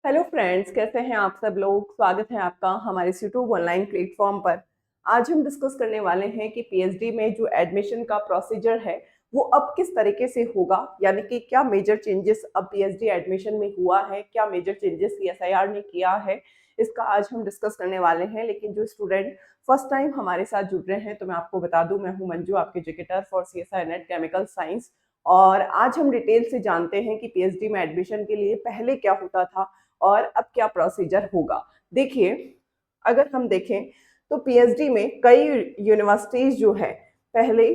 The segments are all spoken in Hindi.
हेलो फ्रेंड्स, कैसे हैं आप सब लोग। स्वागत है आपका हमारे इस यूट्यूब ऑनलाइन प्लेटफॉर्म पर। आज हम डिस्कस करने वाले हैं कि पीएचडी में जो एडमिशन का प्रोसीजर है वो अब किस तरीके से होगा, यानी कि क्या मेजर चेंजेस अब पीएचडी एडमिशन में हुआ है, क्या मेजर चेंजेस सीएसआईआर ने किया है, इसका आज हम डिस्कस करने वाले हैं। लेकिन जो स्टूडेंट फर्स्ट टाइम हमारे साथ जुड़ रहे हैं तो मैं आपको बता दूं, मैं हूं मंजू, आपके educator for CSI net chemical science. और आज हम डिटेल से जानते हैं कि पीएचडी में एडमिशन के लिए पहले क्या होता था और अब क्या प्रोसीजर होगा। देखिए, अगर हम देखें तो पीएचडी में कई यूनिवर्सिटीज जो है पहले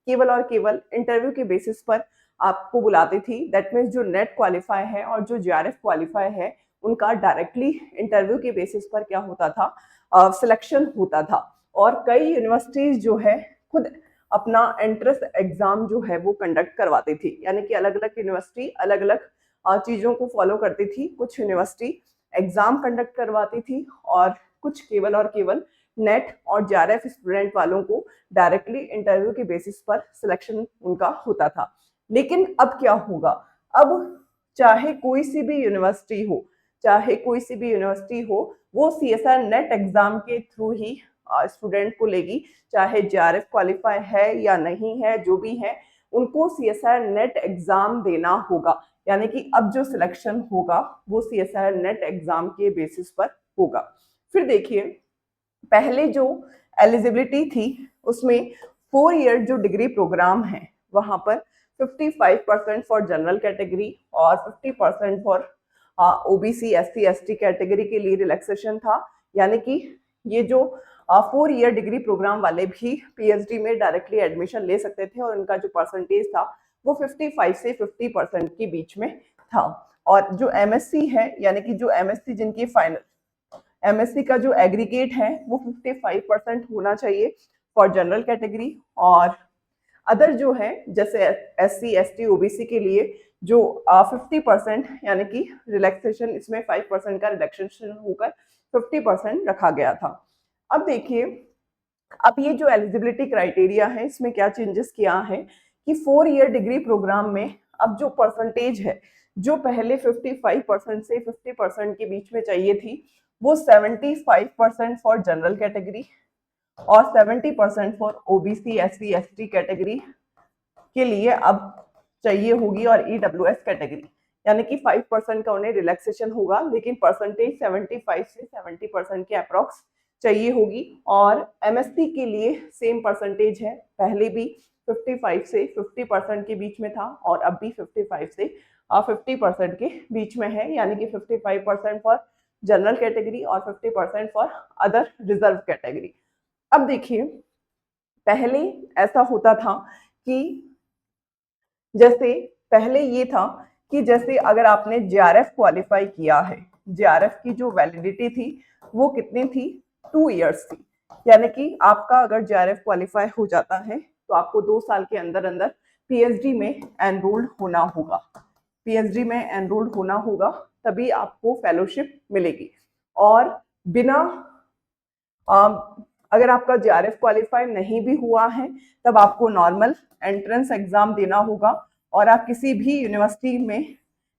केवल और केवल इंटरव्यू के बेसिस पर आपको बुलाती थी। दैट मीन्स जो नेट क्वालिफाई है और जो जेआरएफ क्वालिफाई है उनका डायरेक्टली इंटरव्यू के बेसिस पर क्या होता था, सिलेक्शन होता था। और कई यूनिवर्सिटीज जो है खुद अपना एंट्रेंस एग्जाम जो है वो कंडक्ट करवाती थी, यानी कि अलग अलग यूनिवर्सिटी अलग अलग चीज़ों को फॉलो करती थी। कुछ यूनिवर्सिटी एग्जाम कंडक्ट करवाती थी और कुछ केवल और केवल नेट और जेआरएफ स्टूडेंट वालों को डायरेक्टली इंटरव्यू के बेसिस पर सिलेक्शन उनका होता था। लेकिन अब क्या होगा, अब चाहे कोई सी भी यूनिवर्सिटी हो, चाहे कोई सी भी यूनिवर्सिटी हो, वो सीएसआर नेट एग्जाम के थ्रू ही स्टूडेंट को लेगी। चाहे जेआरएफ क्वालिफाई है या नहीं है, जो भी है उनको सीएसआर नेट एग्जाम देना होगा। यानी कि अब जो सिलेक्शन होगा वो सीएसआर नेट एग्जाम के बेसिस पर होगा। फिर देखिए, पहले जो एलिजिबिलिटी थी उसमें 4 ईयर जो डिग्री प्रोग्राम है वहां पर 55% फॉर जनरल कैटेगरी और 50% for OBC SC ST category के लिए रिलैक्सेशन था। यानी कि ये जो 4 ईयर डिग्री प्रोग्राम वाले भी पीएचडी में डायरेक्टली एडमिशन ले सकते थे और उनका जो परसेंटेज था वो 55 से 50% के बीच में था। और जो एमएससी है, यानी कि जो एमएससी जिनकी फाइनल एमएससी का जो एग्रीगेट है वो 55% होना चाहिए फॉर जनरल कैटेगरी। और अदर जो है जैसे एससी एसटी ओबीसी के लिए जो 50% यानी कि रिलैक्सेशन, इसमें 5% का रिलैक्सेशन होकर 50% रखा गया था। अब देखिए, अब ये जो एलिजिबिलिटी क्राइटेरिया है इसमें क्या चेंजेस किया है कि 4 ईयर डिग्री प्रोग्राम में अब जो परसेंटेज है, जो पहले 55% से 50% के बीच में चाहिए थी, वो 75% फॉर जनरल कैटेगरी और 70% for OBC SC ST category के लिए अब चाहिए होगी। और ईडब्ल्यूएस कैटेगरी यानी कि 5% का उन्हें रिलैक्सेशन होगा, लेकिन परसेंटेज 75 से 70% के अप्रॉक्स चाहिए होगी। और एमएससी के लिए सेम परसेंटेज है, पहले भी 55 से 50% के बीच में था और अब भी 55 से 50% के बीच में है। यानी कि 55% फॉर जनरल कैटेगरी और 50% फॉर अदर रिजर्व कैटेगरी। अब देखिए, पहले ऐसा होता था कि जैसे पहले ये था कि जैसे अगर आपने जेआरएफ क्वालिफाई किया है, जेआरएफ की जो वैलिडिटी थी वो कितनी थी, 2 ईयर्स थी। यानी कि आपका अगर जेआरएफ क्वालिफाई हो जाता है तो आपको 2 साल के अंदर अंदर पीएचडी में एनरोल्ड होना होगा। पीएचडी में एनरोल्ड होना होगा, तभी आपको फेलोशिप मिलेगी। और बिना अगर आपका जेआरएफ क्वालिफाई नहीं भी हुआ है तब आपको नॉर्मल एंट्रेंस एग्जाम देना होगा और आप किसी भी यूनिवर्सिटी में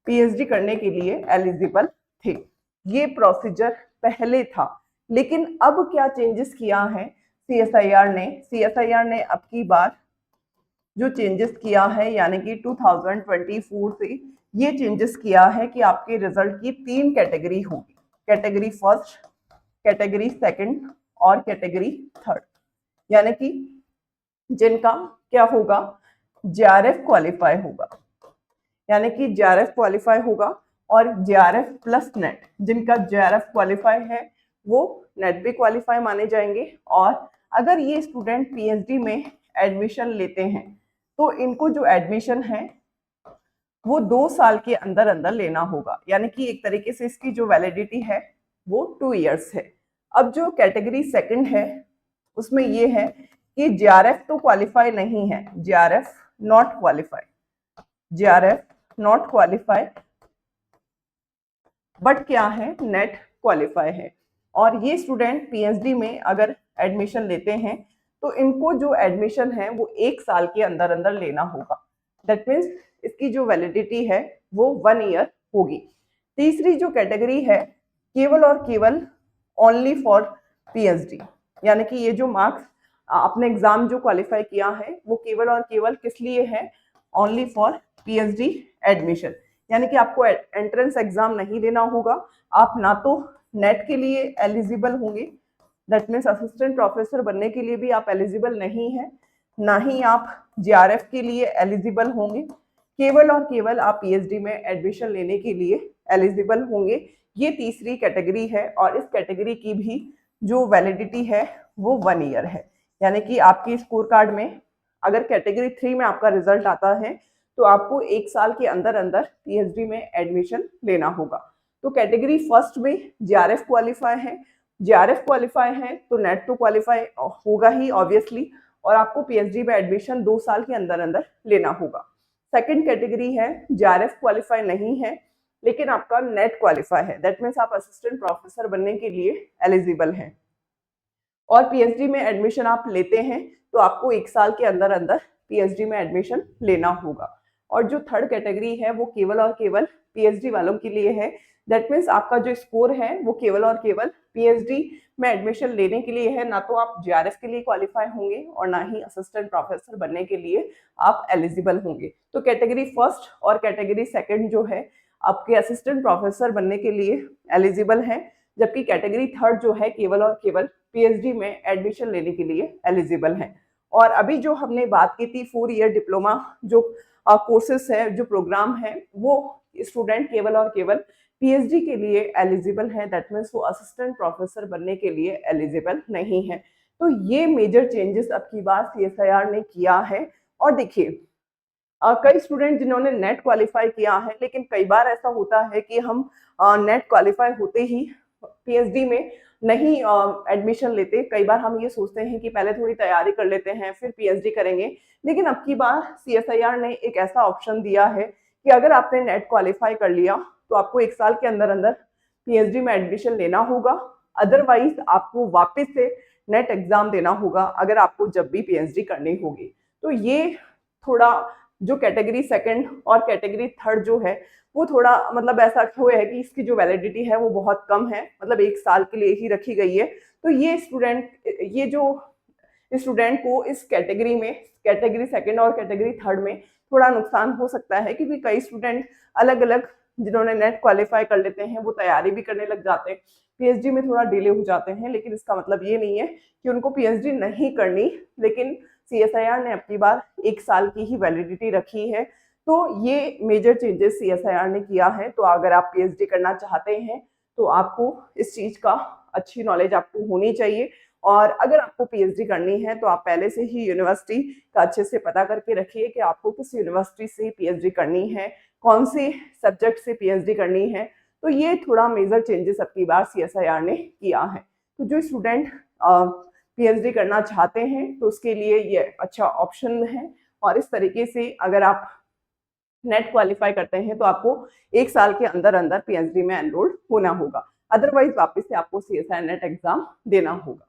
पीएचडी करने के लिए एलिजिबल थे। ये प्रोसीजर पहले था। लेकिन अब क्या चेंजेस किया है सीएसआईआर ने अब की बार जो चेंजेस किया है, यानी कि 2024 से ये चेंजेस किया है कि आपके रिजल्ट की 3 कैटेगरी होगी, कैटेगरी फर्स्ट, कैटेगरी सेकंड और कैटेगरी थर्ड। यानी कि जिनका क्या होगा, जेआरएफ क्वालिफाई होगा, यानी कि जेआरएफ क्वालिफाई होगा और जेआरएफ प्लस नेट, जिनका जेआरएफ क्वालिफाई है वो नेट भी क्वालिफाई माने जाएंगे। और अगर ये स्टूडेंट पीएचडी में एडमिशन लेते हैं तो इनको जो एडमिशन है वो 2 साल के अंदर अंदर लेना होगा। यानी कि एक तरीके से इसकी जो वैलिडिटी है वो 2 ईयर्स है। अब जो कैटेगरी सेकंड है उसमें ये है कि जेआरएफ तो क्वालिफाई नहीं है, JRF not qualify, JRF not qualify, but क्या है, नेट क्वालिफाई है। और ये स्टूडेंट पीएचडी में अगर एडमिशन लेते हैं तो इनको जो एडमिशन है वो 1 साल के अंदर अंदर लेना होगा। दैट मीन्स इसकी जो वैलिडिटी है वो 1 ईयर होगी। तीसरी जो कैटेगरी है केवल और केवल ओनली फॉर पीएचडी, यानी कि ये जो मार्क्स आपने एग्जाम जो क्वालिफाई किया है वो केवल और केवल किस लिए है, ओनली फॉर पीएचडी एडमिशन। यानी कि आपको एंट्रेंस एग्जाम नहीं देना होगा, आप ना तो नेट के लिए एलिजिबल होंगे, दैट मीन्स असिस्टेंट प्रोफेसर बनने के लिए भी आप एलिजिबल नहीं है, ना ही आप जीआरएफ के लिए एलिजिबल होंगे, केवल और केवल आप पीएचडी में एडमिशन लेने के लिए एलिजिबल होंगे। ये तीसरी कैटेगरी है और इस कैटेगरी की भी जो वैलिडिटी है वो 1 ईयर है। यानी कि आपकी स्कोर कार्ड में अगर कैटेगरी 3 में आपका रिजल्ट आता है तो आपको 1 साल के अंदर अंदर पीएचडी में एडमिशन लेना होगा। तो कैटेगरी फर्स्ट में जीआरएफ क्वालिफाई है, जीआरएफ क्वालिफाई है तो नेट तो क्वालिफाई होगा ही ऑब्वियसली, और आपको पीएचडी में एडमिशन 2 साल के अंदर अंदर लेना होगा। सेकंड कैटेगरी है जीआरएफ क्वालिफाई नहीं है लेकिन आपका नेट क्वालिफाई है, दैट मीन्स आप असिस्टेंट प्रोफेसर बनने के लिए एलिजिबल हैं और पीएचडी में एडमिशन आप लेते हैं तो आपको 1 साल के अंदर अंदर पीएचडी में एडमिशन लेना होगा। और जो थर्ड कैटेगरी है वो केवल और केवल पीएचडी वालों के लिए है, दैट मीन्स आपका जो स्कोर है वो केवल और केवल पीएचडी में एडमिशन लेने के लिए है, ना तो आप जीआरएफ के लिए क्वालिफाई होंगे और ना ही असिस्टेंट प्रोफेसर बनने के लिए आप एलिजिबल होंगे। तो कैटेगरी फर्स्ट और कैटेगरी सेकंड जो है आपके असिस्टेंट प्रोफेसर बनने के लिए एलिजिबल है, जबकि कैटेगरी थर्ड जो है केवल और केवल पीएचडी में एडमिशन लेने के लिए एलिजिबल है। और अभी जो हमने बात की थी 4 ईयर डिप्लोमा जो कोर्सेस है, जो प्रोग्राम है, वो स्टूडेंट केवल और केवल पीएचडी के लिए एलिजिबल है, दैट मीन्स वो असिस्टेंट प्रोफेसर बनने के लिए एलिजिबल नहीं है। तो ये मेजर चेंजेस अब की बार सीएसआईआर ने किया है। और देखिए कई स्टूडेंट जिन्होंने नेट क्वालिफाई किया है, लेकिन कई बार ऐसा होता है कि हम नेट क्वालिफाई होते ही पीएचडी में नहीं एडमिशन लेते। कई बार हम ये सोचते हैं कि पहले थोड़ी तैयारी कर लेते हैं फिर पीएचडी करेंगे, लेकिन अब की बार सीएसआईआर ने एक ऐसा ऑप्शन दिया है कि अगर आपने नेट क्वालिफाई कर लिया तो आपको 1 साल के अंदर अंदर पीएचडी में एडमिशन लेना होगा, अदरवाइज आपको वापस से नेट एग्जाम देना होगा अगर आपको जब भी पीएचडी करनी होगी। तो ये थोड़ा जो कैटेगरी सेकंड और कैटेगरी थर्ड जो है वो थोड़ा मतलब ऐसा हुआ है कि इसकी जो वैलिडिटी है वो बहुत कम है, मतलब 1 साल के लिए ही रखी गई है। तो ये जो स्टूडेंट को इस कैटेगरी में कैटेगरी सेकंड और कैटेगरी थर्ड में थोड़ा नुकसान हो सकता है, क्योंकि कई स्टूडेंट अलग अलग जिन्होंने नेट क्वालिफाई कर लेते हैं वो तैयारी भी करने लग जाते हैं, पीएचडी में थोड़ा डिले हो जाते हैं, लेकिन इसका मतलब ये नहीं है कि उनको पीएचडी नहीं करनी। लेकिन सीएसआईआर ने अपनी बार 1 साल की ही वैलिडिटी रखी है। तो ये मेजर चेंजेस सीएसआईआर ने किया है। तो अगर आप पीएचडी करना चाहते हैं तो आपको इस चीज का अच्छी नॉलेज आपको होनी चाहिए, और अगर आपको पीएचडी करनी है तो आप पहले से ही यूनिवर्सिटी का अच्छे से पता करके रखिए कि आपको किस यूनिवर्सिटी से पीएचडी करनी है, कौन से सब्जेक्ट से पीएचडी करनी है। तो ये थोड़ा मेजर चेंजेस अब की बार सीएसआईआर ने किया है। तो जो स्टूडेंट पीएचडी करना चाहते हैं तो उसके लिए ये अच्छा ऑप्शन है। और इस तरीके से अगर आप नेट क्वालिफाई करते हैं तो आपको 1 साल के अंदर अंदर पीएचडी में एनरोल्ड होना होगा, अदरवाइज वापस से आपको सीएसआईआर नेट एग्जाम देना होगा।